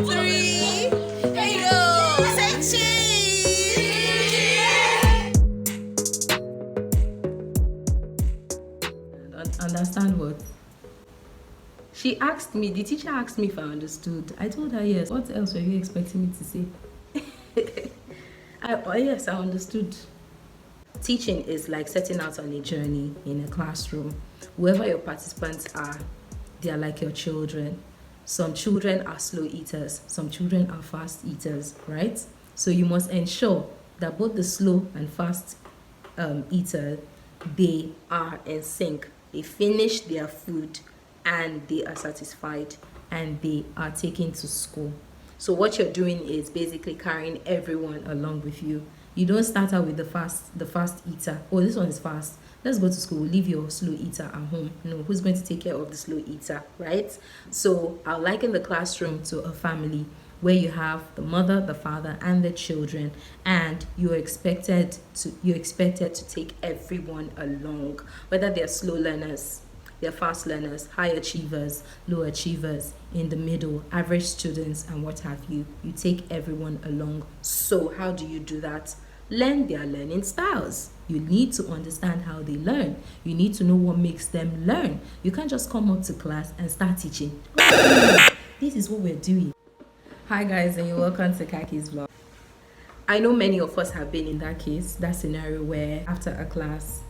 three. Here you go. Say cheese. Understand what? She asked me, the teacher asked me if I understood. I told her yes. What else were you expecting me to say? Yes, I understood. Teaching is like setting out on a journey in a classroom. Whoever your participants are, they are like your children. Some children are slow eaters, some children are fast eaters, right? So you must ensure that both the slow and fast eater, they are in sync. They finish their food and they are satisfied and they are taken to school. So what you're doing is basically carrying everyone along with you. You don't start out with the fast eater. Oh, this one is fast. Let's go to school. Leave your slow eater at home. No, who's going to take care of the slow eater, right? So I liken the classroom to a family where you have the mother, the father, and the children, and you're expected to take everyone along, whether they're slow learners, they're fast learners, high achievers, low achievers, in the middle, average students, and what have you. You take everyone along. So how do you do that? Learn their learning styles. You need to understand how they learn. You need to know what makes them learn. You can't just come up to class and start teaching. This is what we're doing. Hi guys, and you're welcome to Kaki's vlog. I know many of us have been in that case, that scenario where after a class,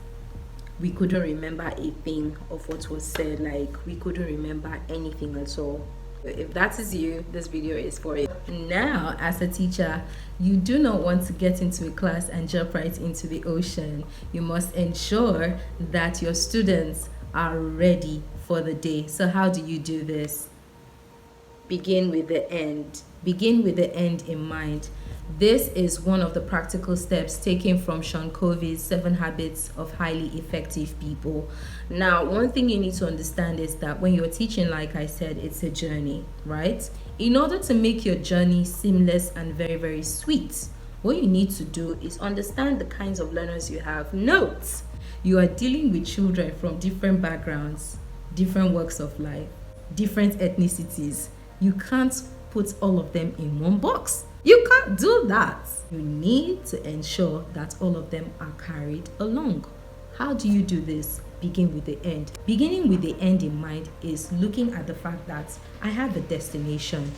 we couldn't remember a thing of what was said, like we couldn't remember anything at all. If that is you, this video is for you. Now, as a teacher, you do not want to get into a class and jump right into the ocean. You must ensure that your students are ready for the day. So how do you do this? Begin with the end. Begin with the end in mind. This is one of the practical steps taken from Sean Covey's 7 Habits of Highly Effective People. Now, one thing you need to understand is that when you're teaching, like I said, it's a journey, right? In order to make your journey seamless and very, very sweet, what you need to do is understand the kinds of learners you have. Note, you are dealing with children from different backgrounds, different walks of life, different ethnicities. You can't put all of them in one box. You can't do that. You need to ensure that all of them are carried along. How do you do this? Begin with the end. Beginning with the end in mind is looking at the fact that I have a destination.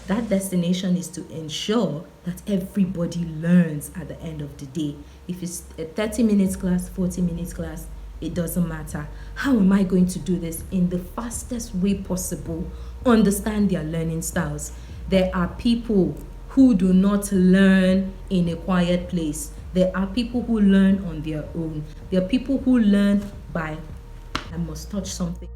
That destination is to ensure that everybody learns at the end of the day. If it's a 30 minutes class, 40 minutes class, it doesn't matter. How am I going to do this in the fastest way possible? Understand their learning styles. There are people who do not learn in a quiet place. There are people who learn on their own. There are people who learn by, I must touch something.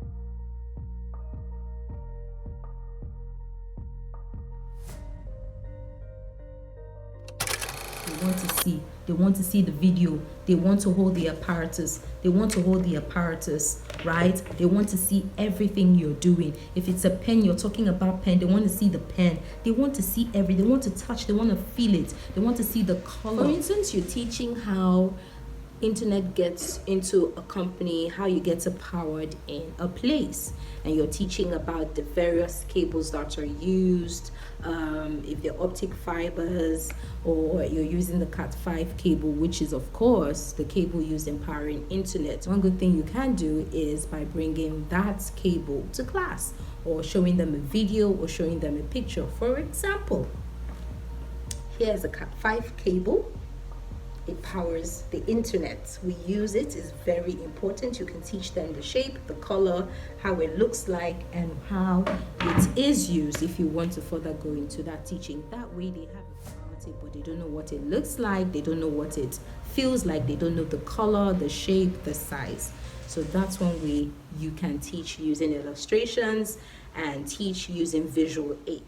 They want to see the video. They want to hold the apparatus. Right? They want to see everything you're doing. If it's a pen, you're talking about pen, they want to see the pen. They want to see everything. They want to touch, they want to feel it. They want to see the color. For instance, you're teaching how internet gets into a company, how you get it powered in a place, and you're teaching about the various cables that are used, if they're optic fibers, or you're using the Cat5 cable, which is of course the cable used in powering internet. One good thing you can do is by bringing that cable to class, or showing them a video, or showing them a picture. For example, here's a Cat5 cable. It powers the internet. We use it. It's very important. You can teach them the shape, the color, how it looks like, and how it is used if you want to further go into that teaching. That way they have about it, but they don't know what it looks like, they don't know what it feels like, they don't know the color, the shape, the size. So that's one way you can teach using illustrations and teach using visual aids.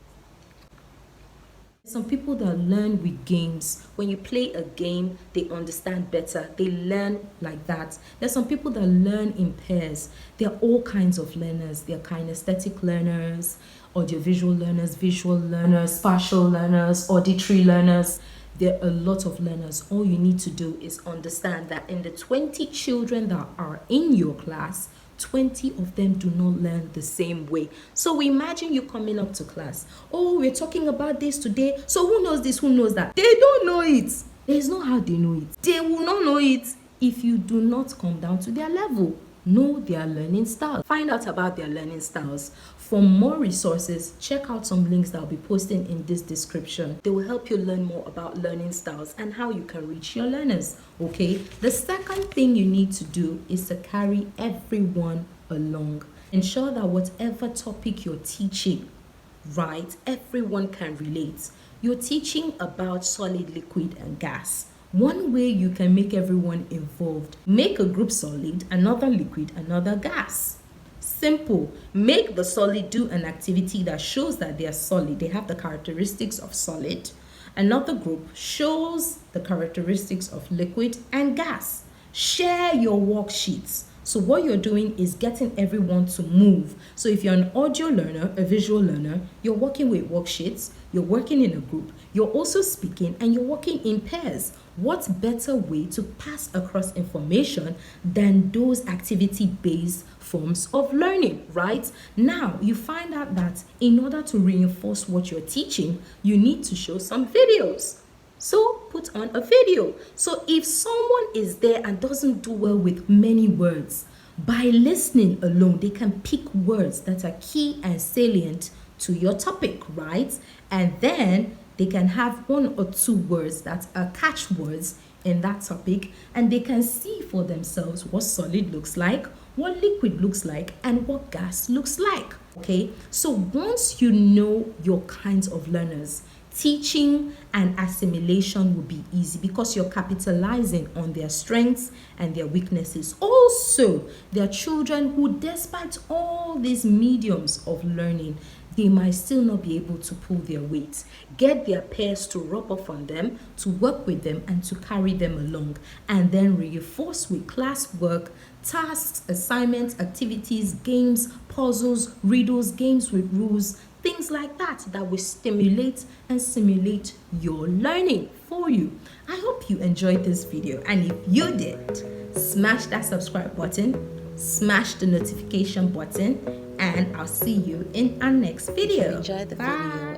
Some people that learn with games. When you play a game, they understand better. They learn like that. There's some people that learn in pairs. There are all kinds of learners. There are kinesthetic learners, audiovisual learners, visual learners, spatial learners, auditory learners. There are a lot of learners. All you need to do is understand that in the 20 children that are in your class, 20 of them do not learn the same way. So imagine you coming up to class. Oh, we're talking about this today. So who knows this? Who knows that? They don't know it. There's no how they know it. They will not know it if you do not come down to their level. Know their learning style. Find out about their learning styles. For more resources, check out some links that I'll be posting in this description. They will help you learn more about learning styles and how you can reach your learners. Okay? The second thing you need to do is to carry everyone along. Ensure that whatever topic you're teaching, right, everyone can relate. You're teaching about solid, liquid, and gas. One way you can make everyone involved: make a group solid, another liquid, another gas. Simple. Make the solid do an activity that shows that they are solid. They have the characteristics of solid. Another group shows the characteristics of liquid and gas. Share your worksheets. So what you're doing is getting everyone to move. So if you're an audio learner, a visual learner, you're working with worksheets, you're working in a group, you're also speaking, and you're working in pairs. What better way to pass across information than those activity-based forms of learning, right? Now, you find out that in order to reinforce what you're teaching, you need to show some videos. So put on a video. So if someone is there and doesn't do well with many words, by listening alone, they can pick words that are key and salient to your topic, right? And then they can have 1 or 2 words that are catchwords in that topic, and they can see for themselves what solid looks like, what liquid looks like, and what gas looks like. Okay, so once you know your kinds of learners, teaching and assimilation will be easy because you're capitalizing on their strengths and their weaknesses. Also, there are children who, despite all these mediums of learning, they might still not be able to pull their weight. Get their peers to rub off on them, to work with them, and to carry them along. And then reinforce with classwork, tasks, assignments, activities, games, puzzles, riddles, games with rules, things like that that will stimulate and simulate your learning for you. I hope you enjoyed this video, and if you did, smash that subscribe button, smash the notification button, and I'll see you in our next video. Enjoy the Bye. video.